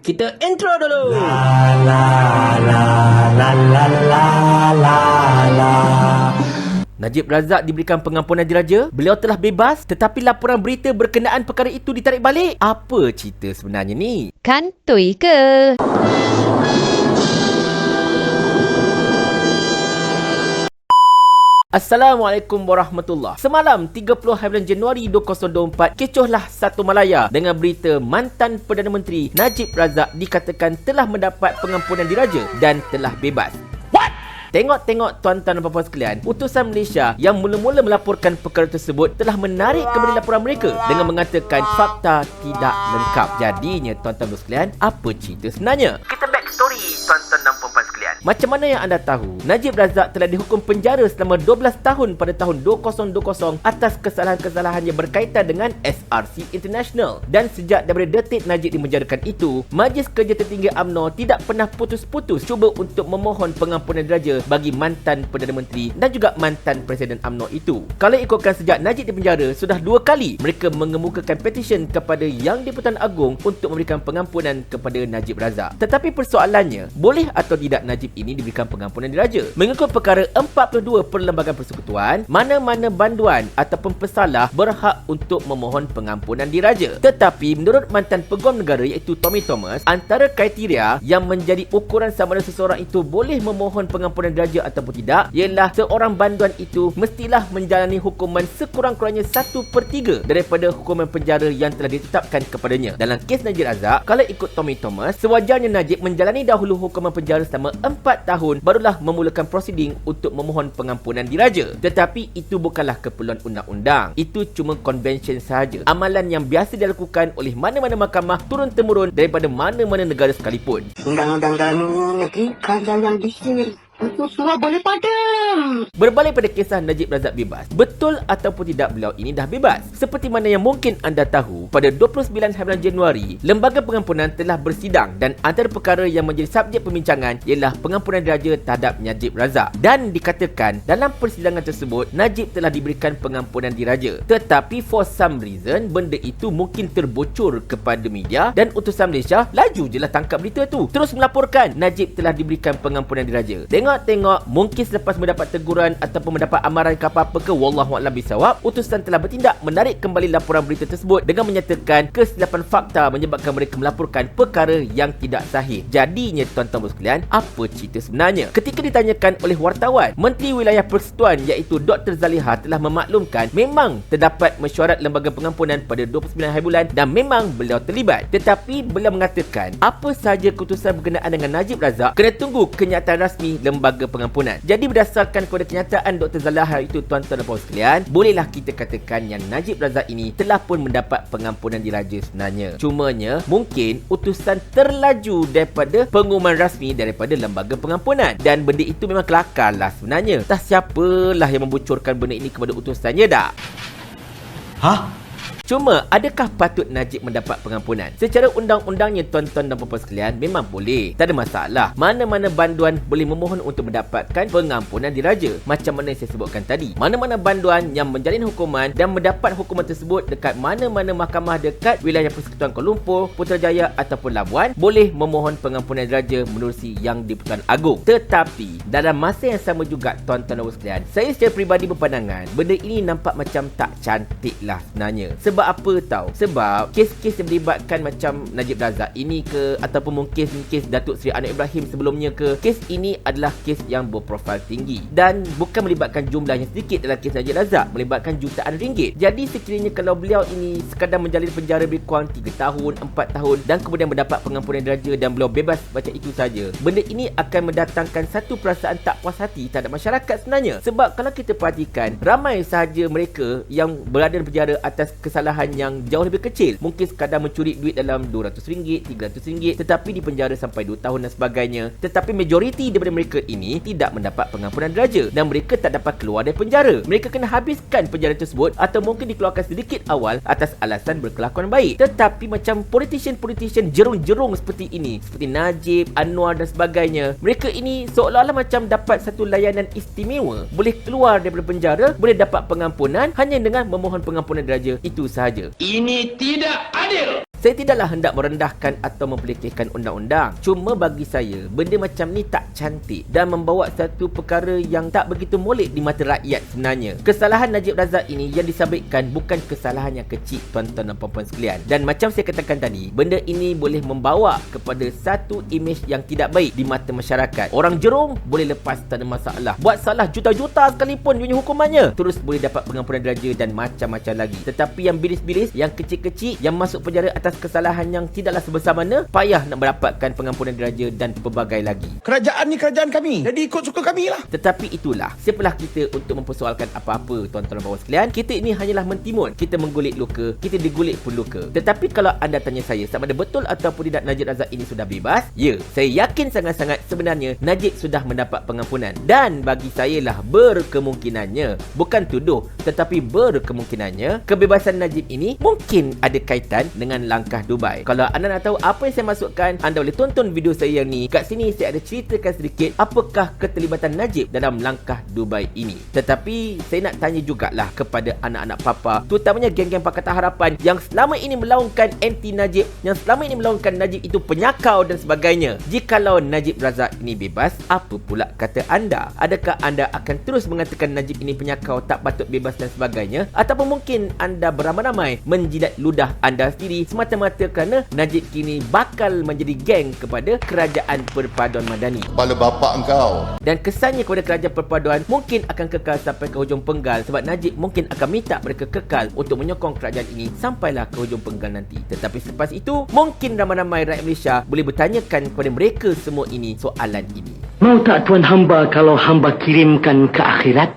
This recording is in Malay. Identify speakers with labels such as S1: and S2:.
S1: Kita intro dulu. Najib Razak diberikan pengampunan diraja. Beliau telah bebas, tetapi laporan berita berkenaan perkara itu ditarik balik. Apa cerita sebenarnya ni?
S2: Kantoi ke?
S1: Assalamualaikum warahmatullahi. Semalam 30 hari bulan Januari 2024, kecohlah Satu Malaya dengan berita mantan Perdana Menteri Najib Razak dikatakan telah mendapat pengampunan diraja dan telah bebas. Tengok-tengok tuan-tuan dan puan-puan sekalian, utusan Malaysia yang mula-mula melaporkan perkara tersebut telah menarik kembali laporan mereka dengan mengatakan fakta tidak lengkap. Jadinya tuan-tuan dan sekalian, apa cerita sebenarnya? Kita back story tuan-tuan dan puan-puan sekalian. Macam mana yang anda tahu, Najib Razak telah dihukum penjara selama 12 tahun pada tahun 2020 atas kesalahan-kesalahan yang berkaitan dengan SRC International. Dan sejak daripada detik Najib dimenjarakan itu, Majlis Kerja Tertinggi UMNO tidak pernah putus-putus cuba untuk memohon pengampunan diraja bagi mantan Perdana Menteri dan juga mantan Presiden UMNO itu. Kalau ikutkan sejak Najib dipenjara, sudah 2 kali mereka mengemukakan petisyen kepada Yang di-Pertuan Agong untuk memberikan pengampunan kepada Najib Razak. Tetapi persoalannya, boleh atau tidak Najib ini diberikan pengampunan diraja? Mengikut perkara 42 Perlembagaan Persekutuan, mana-mana banduan ataupun pesalah berhak untuk memohon pengampunan diraja. Tetapi menurut mantan Peguam Negara iaitu Tommy Thomas, antara kriteria yang menjadi ukuran sama ada seseorang itu boleh memohon pengampunan diraja ataupun tidak ialah seorang banduan itu mestilah menjalani hukuman sekurang-kurangnya 1/3 daripada hukuman penjara yang telah ditetapkan kepadanya. Dalam kes Najib Razak, kalau ikut Tommy Thomas, sewajarnya Najib menjalani dahulu hukuman penjara selama 4 tahun barulah memulakan prosiding untuk memohon pengampunan diraja. Tetapi itu bukanlah keperluan undang-undang. Itu cuma convention sahaja. Amalan yang biasa dilakukan oleh mana-mana mahkamah turun-temurun daripada mana-mana negara sekalipun.
S3: Undang-undang dalam negeri kadang yang disini itu semua boleh padam.
S1: Berbalik pada kisah Najib Razak bebas, betul ataupun tidak beliau ini dah bebas? Seperti mana yang mungkin anda tahu, pada 29 hari bulan Januari, Lembaga Pengampunan telah bersidang dan antara perkara yang menjadi subjek perbincangan ialah pengampunan diraja terhadap Najib Razak. Dan dikatakan dalam persidangan tersebut, Najib telah diberikan pengampunan diraja. Tetapi for some reason, benda itu mungkin terbocor kepada media dan utusan Malaysia laju je lah tangkap berita tu. Terus melaporkan Najib telah diberikan pengampunan diraja. Tengok, mungkin selepas mendapat teguran ataupun mendapat amaran ke apa-apa ke, wallahualam bisawab, utusan telah bertindak menarik kembali laporan berita tersebut dengan menyatakan kesilapan fakta menyebabkan mereka melaporkan perkara yang tidak sahih. Jadinya tuan-tuan sekalian, apa cerita sebenarnya? Ketika ditanyakan oleh wartawan, Menteri Wilayah Persekutuan iaitu Dr. Zaliha telah memaklumkan memang terdapat mesyuarat lembaga pengampunan pada 29 hari bulan dan memang beliau terlibat. Tetapi beliau mengatakan apa sahaja keputusan berkenaan dengan Najib Razak kena tunggu kenyataan rasmi lembaga pengampunan. Jadi berdasarkan kepada kenyataan Dr. Zaliha itu tuan-tuan dan puan sekalian, bolehlah kita katakan yang Najib Razak ini telah pun mendapat pengampunan diraja sebenarnya. Cumanya mungkin utusan terlaju daripada pengumuman rasmi daripada lembaga pengampunan dan benda itu memang kelakar lah sebenarnya. Tak siapalah yang membocorkan benda ini kepada utusannya dah. Cuma, adakah patut Najib mendapat pengampunan? Secara undang-undangnya tuan-tuan dan puan-puan sekalian, memang boleh. Tak ada masalah. Mana-mana banduan boleh memohon untuk mendapatkan pengampunan diraja. Macam mana yang saya sebutkan tadi. Mana-mana banduan yang menjalin hukuman dan mendapat hukuman tersebut dekat mana-mana mahkamah dekat wilayah Persekutuan Kuala Lumpur, Putrajaya ataupun Labuan, boleh memohon pengampunan diraja menerusi Yang di-Pertuan Agong. Tetapi, dalam masa yang sama juga tuan-tuan dan puan sekalian, saya secara peribadi berpandangan, benda ini nampak macam tak cantik lah sebenarnya. Sebab apa tahu? Sebab kes-kes yang melibatkan macam Najib Razak ini ke, ataupun mungkin kes Datuk Seri Anwar Ibrahim sebelumnya ke, kes ini adalah kes yang berprofil tinggi dan bukan melibatkan jumlah yang sedikit. Dalam kes Najib Razak melibatkan jutaan ringgit. Jadi sekiranya kalau beliau ini sekadar menjalani penjara lebih kurang 3 tahun, 4 tahun dan kemudian mendapat pengampunan diraja dan beliau bebas macam itu saja, benda ini akan mendatangkan satu perasaan tak puas hati terhadap masyarakat sebenarnya. Sebab kalau kita perhatikan, ramai sahaja mereka yang berada di penjara atas kesalahan yang jauh lebih kecil. Mungkin sekadar mencuri duit dalam RM200, RM300, tetapi di penjara sampai 2 tahun dan sebagainya. Tetapi majoriti daripada mereka ini tidak mendapat pengampunan diraja dan mereka tak dapat keluar dari penjara. Mereka kena habiskan penjara tersebut atau mungkin dikeluarkan sedikit awal atas alasan berkelakuan baik. Tetapi macam politician-politician jerung-jerung seperti ini, seperti Najib, Anwar dan sebagainya, mereka ini seolah-olah macam dapat satu layanan istimewa. Boleh keluar daripada penjara, boleh dapat pengampunan hanya dengan memohon pengampunan diraja. Itu sahaja.
S4: Ini tidak adil.
S1: Saya tidaklah hendak merendahkan atau memperlekehkan undang-undang. Cuma bagi saya, benda macam ni tak cantik dan membawa satu perkara yang tak begitu molek di mata rakyat sebenarnya. Kesalahan Najib Razak ini yang disabitkan bukan kesalahan yang kecil, tuan-tuan dan puan-puan sekalian. Dan macam saya katakan tadi, benda ini boleh membawa kepada satu imej yang tidak baik di mata masyarakat. Orang jerum boleh lepas tak ada masalah. Buat salah juta-juta sekalipun punya hukumannya, terus boleh dapat pengampunan diraja dan macam-macam lagi. Tetapi yang bilis-bilis, yang kecil-kecil, yang masuk penjara atas kesalahan yang tidaklah sebesar mana, payah nak mendapatkan pengampunan diraja dan pelbagai lagi.
S4: Kerajaan ni kerajaan kami, jadi ikut suka kami lah.
S1: Tetapi itulah, siapalah kita untuk mempersoalkan apa-apa, tuan-tuan dan puan sekalian. Kita ini hanyalah mentimun. Kita menggulik luka, kita digulik pun luka. Tetapi kalau anda tanya saya sama ada betul ataupun tidak Najib Razak ini sudah bebas, ya, saya yakin sangat-sangat sebenarnya Najib sudah mendapat pengampunan. Dan bagi saya lah berkemungkinannya, bukan tuduh, tetapi berkemungkinannya kebebasan Najib ini mungkin ada kaitan dengan langkah Dubai. Kalau anda nak tahu apa yang saya masukkan, anda boleh tonton video saya yang ni. Kat sini saya ada ceritakan sedikit apakah keterlibatan Najib dalam langkah Dubai ini. Tetapi saya nak tanya jugalah kepada anak-anak papa, terutamanya geng-geng Pakatan Harapan yang selama ini melaungkan anti Najib, yang selama ini melaungkan Najib itu penyakau dan sebagainya. Jikalau Najib Razak ini bebas, apa pula kata anda? Adakah anda akan terus mengatakan Najib ini penyakau, tak patut bebas dan sebagainya? Ataupun mungkin anda beramai-ramai menjilat ludah anda sendiri semata-mata kerana Najib kini bakal menjadi geng kepada Kerajaan Perpaduan Madani.
S4: Kepala bapak engkau.
S1: Dan kesannya kepada Kerajaan Perpaduan mungkin akan kekal sampai ke hujung penggal, sebab Najib mungkin akan minta mereka kekal untuk menyokong kerajaan ini sampailah ke hujung penggal nanti. Tetapi selepas itu, mungkin ramai-ramai rakyat Malaysia boleh bertanyakan kepada mereka semua ini soalan ini.
S5: Mau tak tuan hamba kalau hamba kirimkan ke akhirat?